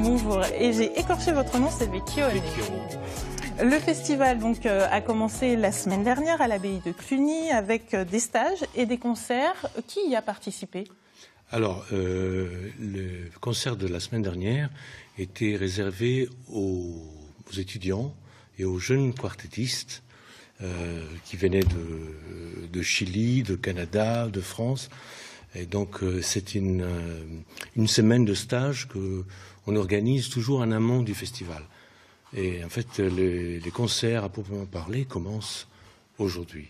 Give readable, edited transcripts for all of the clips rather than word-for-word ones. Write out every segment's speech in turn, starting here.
Mouvre. Et j'ai écorché votre nom, c'est Vecchione. Le festival donc, a commencé la semaine dernière à l'abbaye de Cluny avec des stages et des concerts. Qui y a participé? Alors, le concert de la semaine dernière était réservé aux étudiants et aux jeunes quartettistes qui venaient de Chili, de Canada, de France. Et donc, c'est une semaine de stage qu'on organise toujours en amont du festival. Et en fait, les concerts, à proprement parler, commencent aujourd'hui.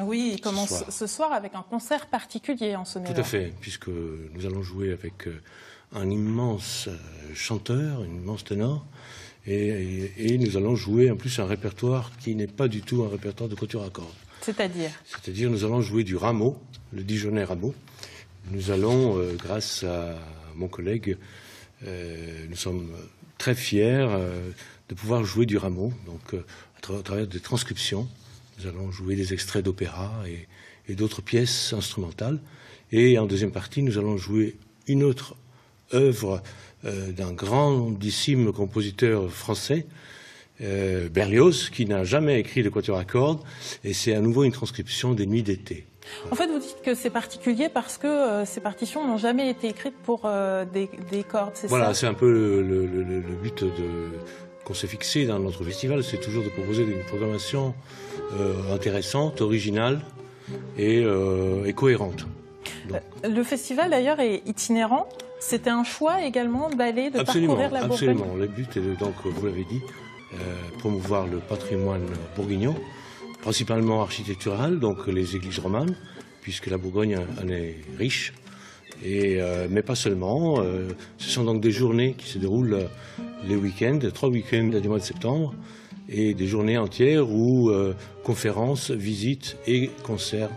Oui, il commence ce soir avec un concert particulier en Saône-et-Loire. Tout à fait, puisque nous allons jouer avec un immense chanteur, un immense ténor, et nous allons jouer en plus un répertoire qui n'est pas du tout un répertoire de quatuor à cordes. C'est-à-dire nous allons jouer du rameau, le Dijonnais rameau. Nous allons, grâce à mon collègue, nous sommes très fiers de pouvoir jouer du rameau, donc à travers des transcriptions. Nous allons jouer des extraits d'opéra et d'autres pièces instrumentales. Et en deuxième partie, nous allons jouer une autre œuvre d'un grandissime compositeur français, Berlioz, qui n'a jamais écrit de quatuor à cordes. Et c'est à nouveau une transcription des Nuits d'été. En fait, vous dites que c'est particulier parce que ces partitions n'ont jamais été écrites pour des cordes, c'est ça? Voilà, c'est un peu le but qu'on s'est fixé dans notre festival, c'est toujours de proposer une programmation intéressante, originale et cohérente. Donc. Le festival d'ailleurs est itinérant. C'était un choix également d'aller, de parcourir la Bourgogne. Absolument. Le but est donc, vous l'avez dit, promouvoir le patrimoine bourguignon, principalement architectural, donc les églises romanes, puisque la Bourgogne en est riche. Mais pas seulement. Ce sont donc des journées qui se déroulent les week-ends, 3 week-ends du mois de septembre, et des journées entières où conférences, visites et concerts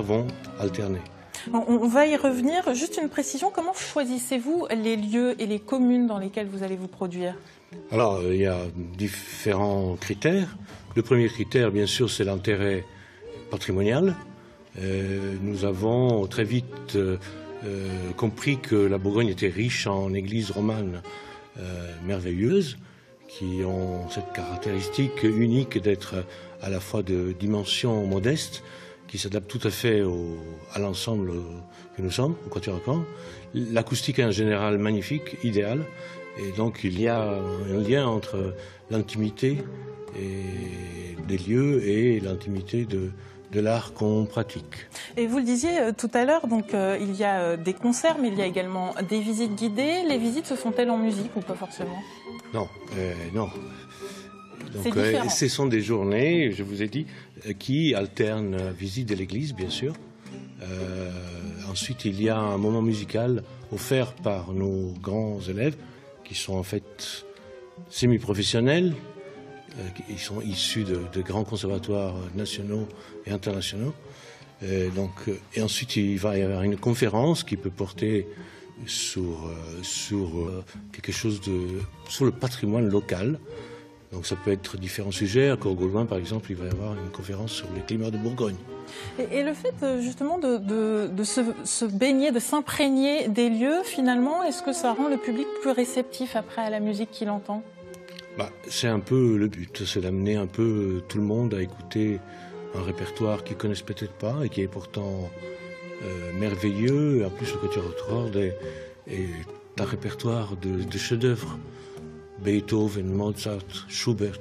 vont alterner. On va y revenir. Juste une précision, comment choisissez-vous les lieux et les communes dans lesquelles vous allez vous produire? Alors, il y a différents critères. Le premier critère, bien sûr, c'est l'intérêt patrimonial. Nous avons très vite compris que la Bourgogne était riche en églises romanes merveilleuses, qui ont cette caractéristique unique d'être à la fois de dimension modeste, qui s'adapte tout à fait à l'ensemble que nous sommes, au quatuor à cordes. L'acoustique est en général magnifique, idéale, et donc il y a un lien entre l'intimité des lieux et l'intimité de l'art qu'on pratique. Et vous le disiez tout à l'heure, donc il y a des concerts, mais il y a également des visites guidées. Les visites se font-elles en musique ou pas forcément? Non, non. Donc, différent. Ce sont des journées, je vous ai dit, qui alternent visite de l'église, bien sûr. Ensuite, il y a un moment musical offert par nos grands élèves, qui sont en fait semi-professionnels. Ils sont issus de grands conservatoires nationaux et internationaux. Et ensuite, il va y avoir une conférence qui peut porter sur quelque chose sur le patrimoine local. Donc ça peut être différents sujets. À Courgouloin, par exemple, il va y avoir une conférence sur les climats de Bourgogne. Et le fait justement de se baigner, de s'imprégner des lieux, finalement, est-ce que ça rend le public plus réceptif après à la musique qu'il entend? C'est un peu le but, c'est d'amener un peu tout le monde à écouter un répertoire qu'ils ne connaissent peut-être pas et qui est pourtant merveilleux. En plus, le quatuor à cordes est un répertoire de chefs-d'œuvre. Beethoven, Mozart, Schubert,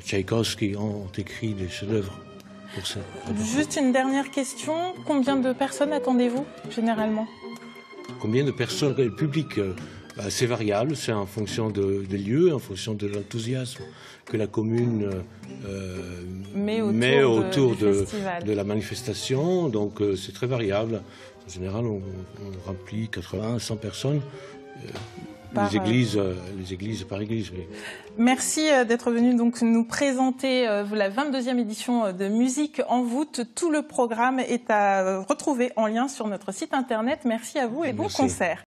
Tchaïkovski ont écrit des chefs-d'œuvre pour ça. Juste une dernière question. Combien de personnes attendez-vous généralement? Combien de personnes? Le public, c'est variable, c'est en fonction des lieux, en fonction de l'enthousiasme que la commune met autour de la manifestation. Donc c'est très variable. En général, on remplit 80 à 100 personnes. Les églises par église, oui. Merci d'être venu donc nous présenter la 22e édition de Musique en voûte. Tout le programme est à retrouver en lien sur notre site internet. Merci à vous et bon concert.